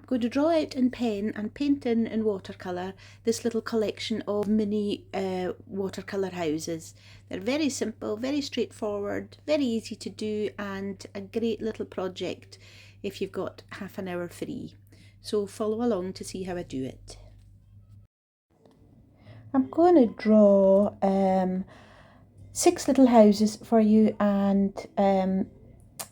going to draw out in pen and paint in watercolour this little collection of mini watercolour houses. They're very simple, very straightforward, very easy to do, and a great little project if you've got half an hour free. So follow along to see how I do it. I'm going to draw 6 little houses for you, and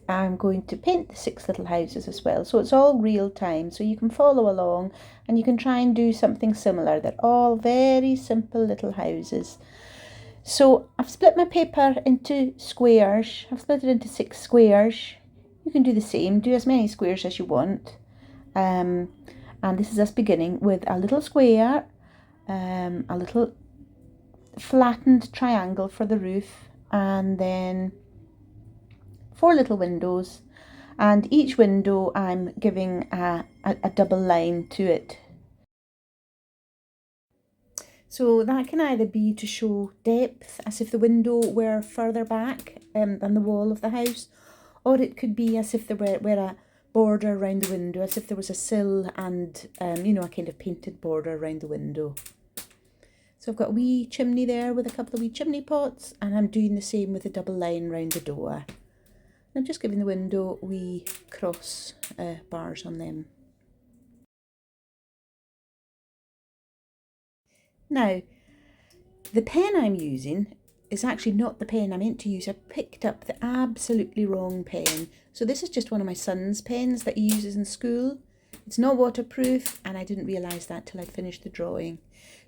I'm going to paint the 6 little houses as well. So it's all real time, so you can follow along and you can try and do something similar. They're all very simple little houses. So I've split my paper into squares. I've split it into 6 squares. You can do the same, do as many squares as you want. And this is us beginning with a little square, a little flattened triangle for the roof, and then 4 little windows, and each window I'm giving a double line to it. So that can either be to show depth, as if the window were further back than the wall of the house, or it could be as if there were a border around the window, as if there was a sill and a kind of painted border around the window. So I've got a wee chimney there with a couple of wee chimney pots, and I'm doing the same with a double line round the door. I'm just giving the window wee cross bars on them. Now, the pen I'm using is actually not the pen I meant to use. I picked up the absolutely wrong pen. So this is just one of my son's pens that he uses in school. It's not waterproof, and I didn't realise that till I'd finished the drawing.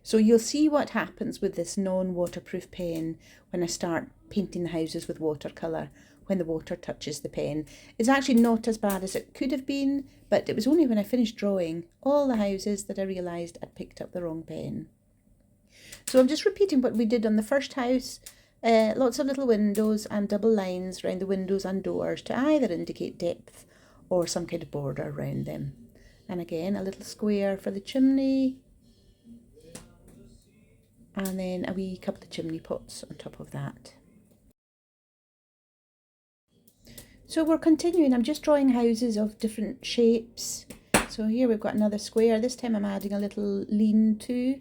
So you'll see what happens with this non-waterproof pen when I start painting the houses with watercolour, when the water touches the pen. It's actually not as bad as it could have been, but it was only when I finished drawing all the houses that I realised I'd picked up the wrong pen. So I'm just repeating what we did on the first house. Lots of little windows and double lines around the windows and doors to either indicate depth or some kind of border around them. And again, a little square for the chimney, and then a wee couple of chimney pots on top of that. So we're continuing. I'm just drawing houses of different shapes. So here we've got another square. This time I'm adding a little lean-to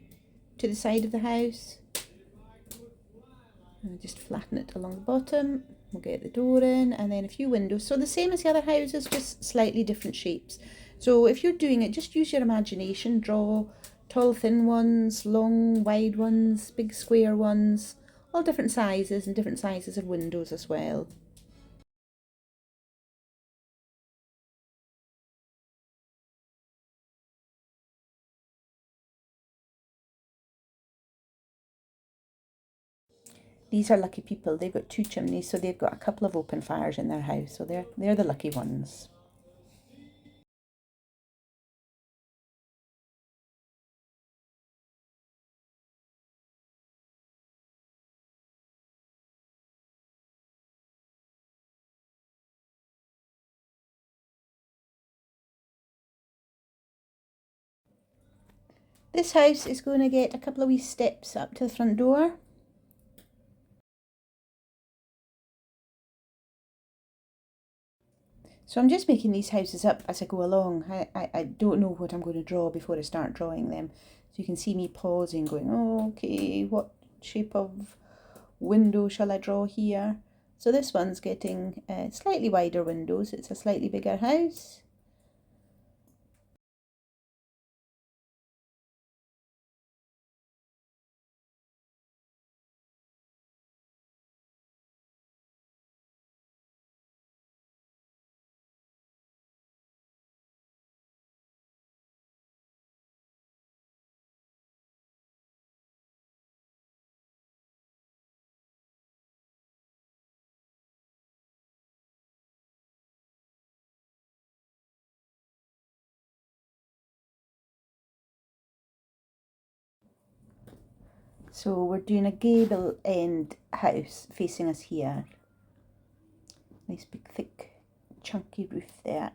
the side of the house. And just flatten it along the bottom. We'll get the door in, and then a few windows. So the same as the other houses, just slightly different shapes. So if you're doing it, just use your imagination. Draw tall, thin ones, long, wide ones, big square ones, all different sizes, and different sizes of windows as well. These are lucky people. They've got 2 chimneys, so they've got a couple of open fires in their house. So they're the lucky ones. This house is going to get a couple of wee steps up to the front door. So I'm just making these houses up as I go along. I don't know what I'm going to draw before I start drawing them. So you can see me pausing, going, oh, okay, what shape of window shall I draw here? So this one's getting slightly wider windows. It's a slightly bigger house. So we're doing a gable end house facing us here. Nice big thick chunky roof there.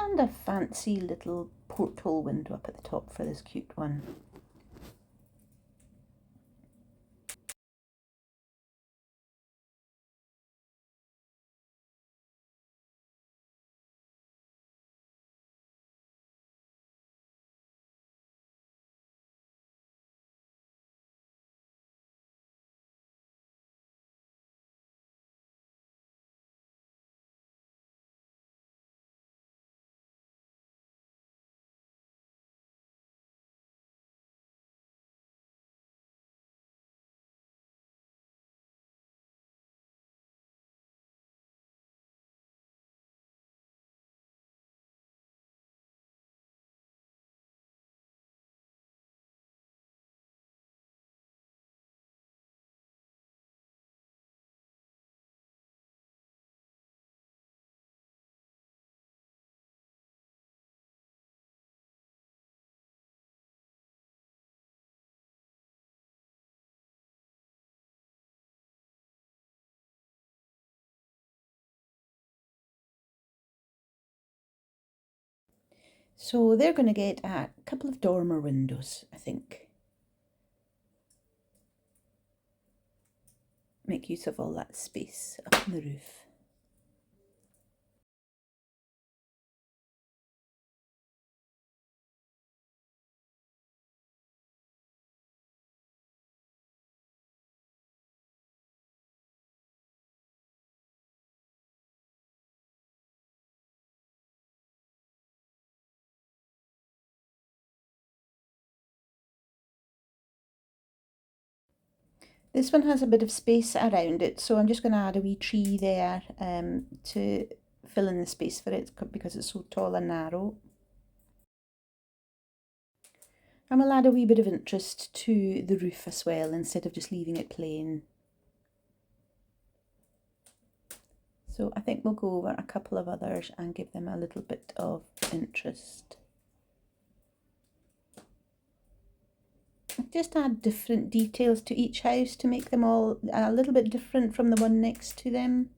And a fancy little porthole window up at the top for this cute one. So they're going to get a couple of dormer windows, I think. Make use of all that space up on the roof. This one has a bit of space around it, so I'm just going to add a wee tree there to fill in the space for it because it's so tall and narrow. And we'll add a wee bit of interest to the roof as well, instead of just leaving it plain. So I think we'll go over a couple of others and give them a little bit of interest. Just add different details to each house to make them all a little bit different from the one next to them.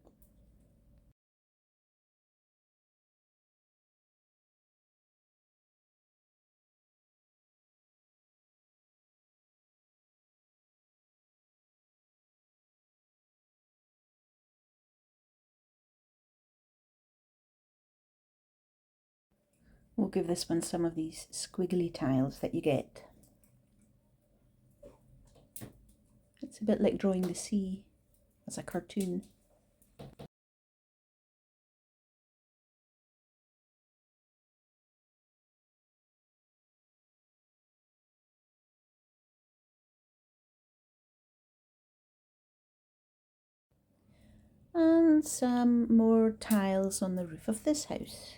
We'll give this one some of these squiggly tiles that you get. It's a bit like drawing the sea as a cartoon. And some more tiles on the roof of this house.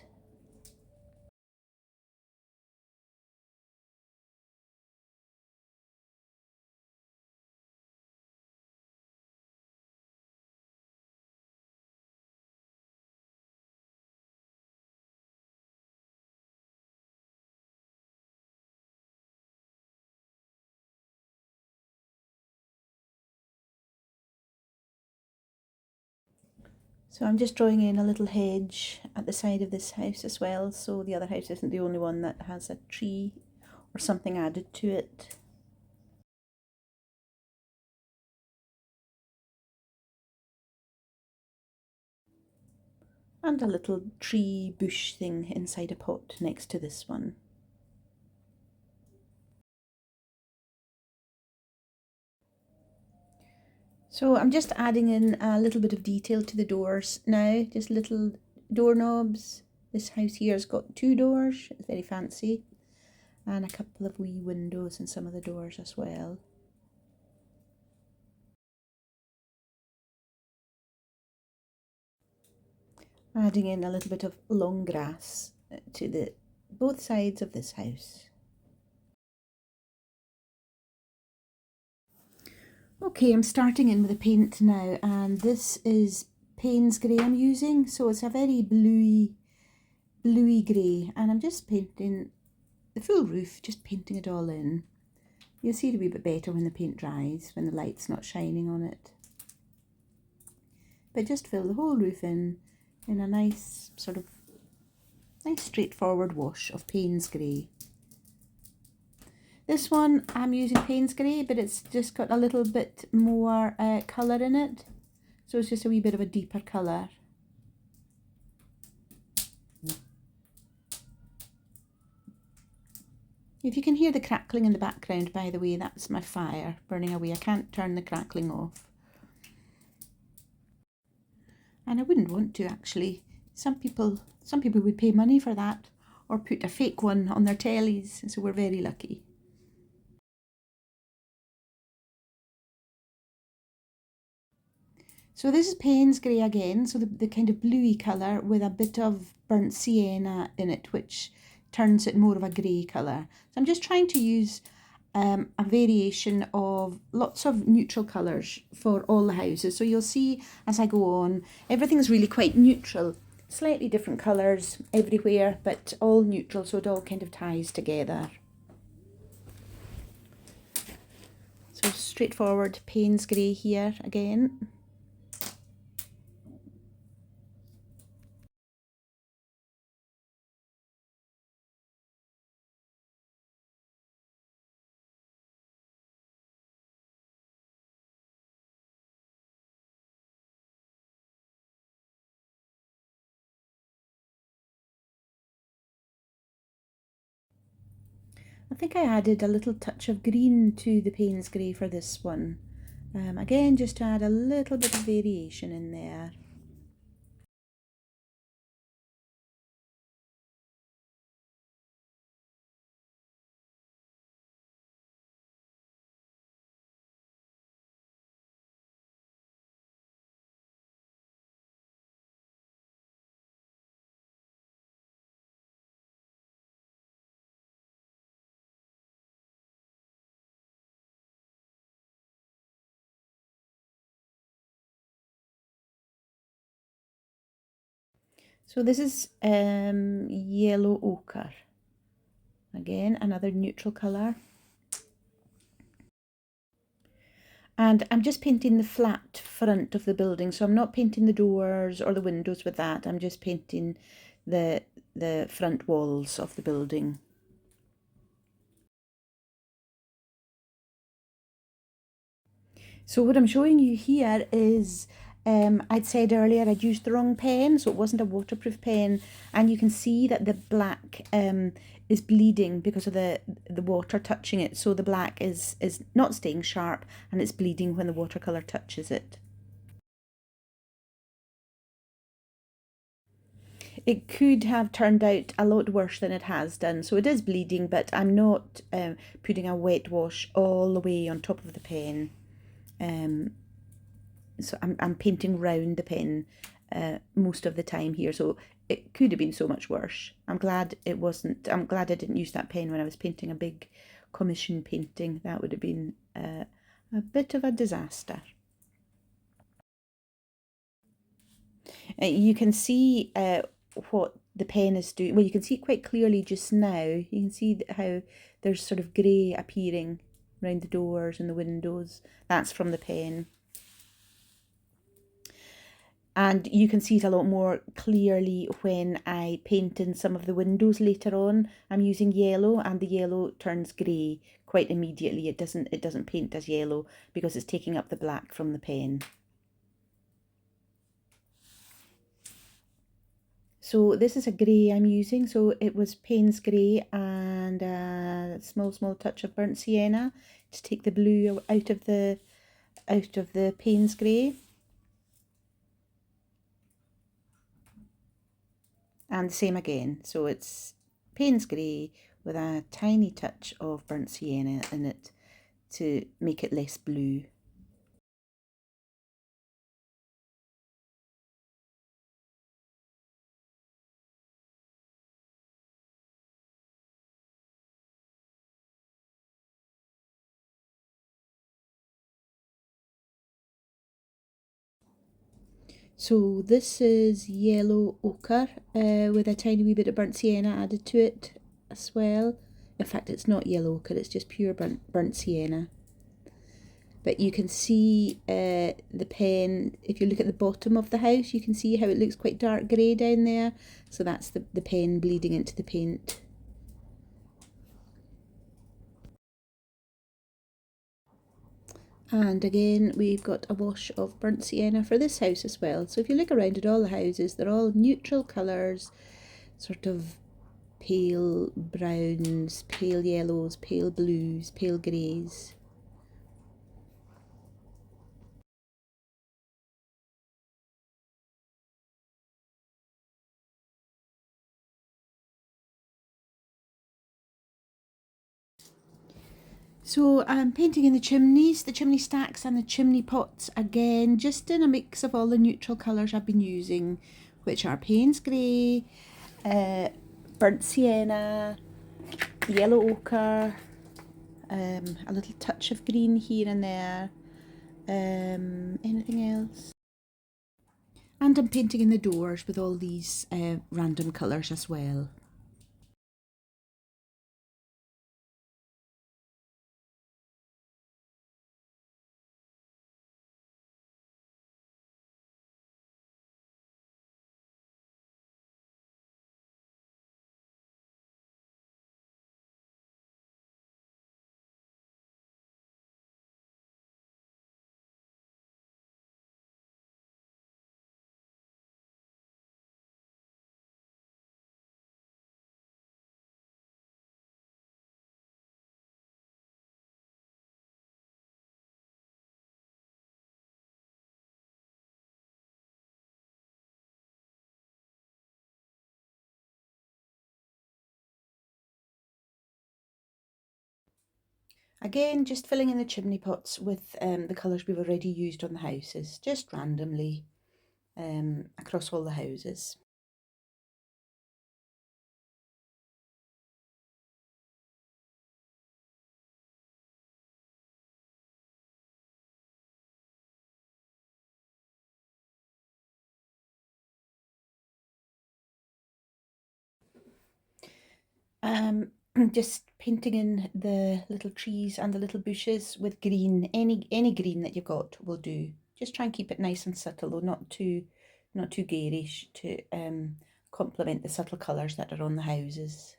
So I'm just drawing in a little hedge at the side of this house as well, so the other house isn't the only one that has a tree or something added to it. And a little tree bush thing inside a pot next to this one. So I'm just adding in a little bit of detail to the doors now, just little doorknobs. This house here has got 2 doors, it's very fancy, and a couple of wee windows in some of the doors as well. Adding in a little bit of long grass to both sides of this house. Okay, I'm starting in with the paint now, and this is Payne's Grey I'm using, so it's a very bluey grey, and I'm just painting the full roof, just painting it all in. You'll see it a wee bit better when the paint dries, when the light's not shining on it. But just fill the whole roof in a nice sort of Nice straightforward wash of Payne's Grey. This one I'm using Payne's Grey, but it's just got a little bit more colour in it. So it's just a wee bit of a deeper colour. If you can hear the crackling in the background, by the way, that's my fire burning away. I can't turn the crackling off. And I wouldn't want to, actually. Some people would pay money for that or put a fake one on their tellies, so we're very lucky. So this is Payne's Grey again, so the kind of bluey colour with a bit of burnt sienna in it, which turns it more of a grey colour. So I'm just trying to use a variation of lots of neutral colours for all the houses. So you'll see as I go on, everything's really quite neutral. Slightly different colours everywhere, but all neutral, so it all kind of ties together. So straightforward Payne's Grey here again. I think I added a little touch of green to the Payne's Grey for this one. Again, just to add a little bit of variation in there. So this is yellow ochre. Again, another neutral colour. And I'm just painting the flat front of the building, so I'm not painting the doors or the windows with that. I'm just painting the front walls of the building. So what I'm showing you here is, I'd said earlier I'd used the wrong pen, so it wasn't a waterproof pen, and you can see that the black is bleeding because of the water touching it. So the black is not staying sharp and it's bleeding when the watercolour touches it. It could have turned out a lot worse than it has done. So it is bleeding, but I'm not putting a wet wash all the way on top of the pen. So I'm painting round the pen most of the time here, so it could have been so much worse. I'm glad it wasn't. I'm glad I didn't use that pen when I was painting a big commission painting. That would have been a bit of a disaster. You can see what the pen is doing. Well, you can see it quite clearly just now. You can see how there's sort of grey appearing around the doors and the windows. That's from the pen. And you can see it a lot more clearly when I paint in some of the windows later on. I'm using yellow, and the yellow turns grey quite immediately. It doesn't paint as yellow because it's taking up the black from the pen. So this is a grey I'm using. So it was Payne's Grey and a small touch of burnt sienna to take the blue out of the Payne's Grey. And the same again, so it's Payne's Grey with a tiny touch of burnt sienna in it to make it less blue. So this is yellow ochre with a tiny wee bit of burnt sienna added to it as well. In fact, it's not yellow ochre, it's just pure burnt sienna. But you can see the pen, if you look at the bottom of the house, you can see how it looks quite dark grey down there. So that's the pen bleeding into the paint. And again, we've got a wash of burnt sienna for this house as well. So if you look around at all the houses, they're all neutral colours, sort of pale browns, pale yellows, pale blues, pale greys. So I'm painting in the chimneys, the chimney stacks and the chimney pots again, just in a mix of all the neutral colours I've been using, which are Payne's Grey, burnt sienna, yellow ochre, a little touch of green here and there. Anything else? And I'm painting in the doors with all these random colours as well. Again, just filling in the chimney pots with the colours we've already used on the houses, just randomly across all the houses. Just painting in the little trees and the little bushes with green. Any green that you've got will do. Just try and keep it nice and subtle, though not too garish, to complement the subtle colours that are on the houses.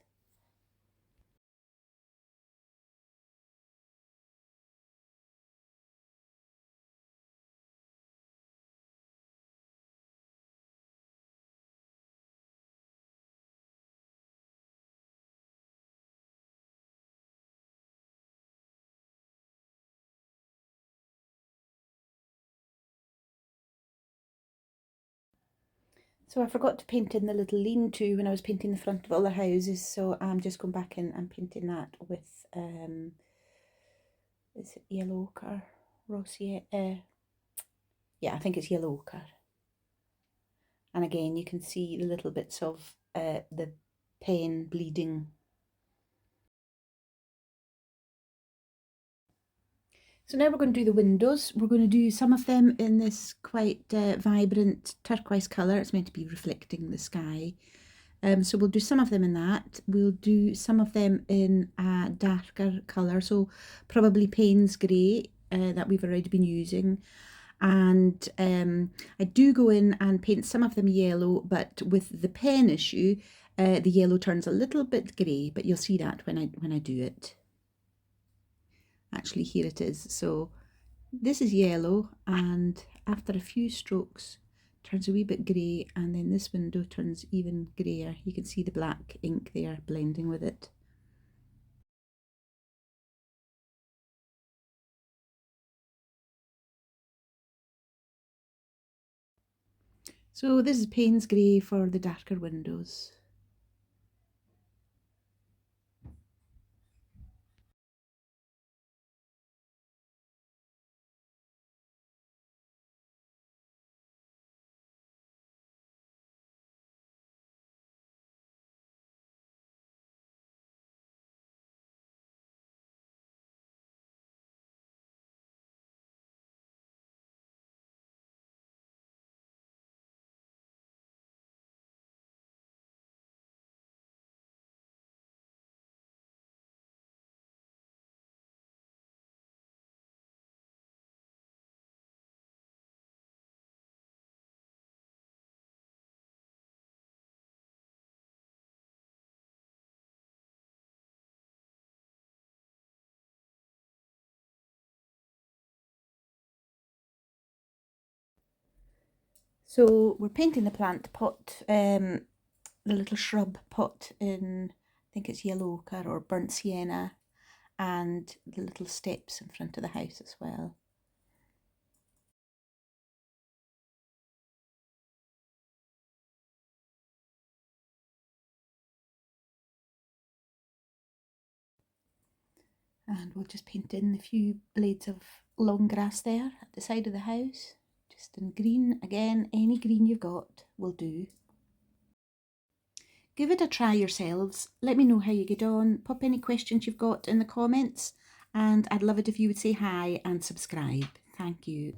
So I forgot to paint in the little lean-to when I was painting the front of all the houses, so I'm just going back in and painting that with, is it yellow ochre? Rosy, yeah, I think it's yellow ochre. And again, you can see the little bits of the pen bleeding. So now we're going to do the windows. We're going to do some of them in this quite vibrant turquoise colour. It's meant to be reflecting the sky. So we'll do some of them in that. We'll do some of them in a darker colour, so probably Payne's Grey that we've already been using. And I do go in and paint some of them yellow, but with the pen issue, the yellow turns a little bit grey, but you'll see that when I do it. Actually, here it is. So this is yellow, and after a few strokes turns a wee bit grey, and then this window turns even greyer. You can see the black ink there blending with it. So this is Payne's Grey for the darker windows. So we're painting the plant pot, the little shrub pot in, I think it's yellow ochre or burnt sienna, and the little steps in front of the house as well. And we'll just paint in a few blades of long grass there at the side of the house, just in green. Again, any green you've got will do. Give it a try yourselves. Let me know how you get on. Pop any questions you've got in the comments, and I'd love it if you would say hi and subscribe. Thank you.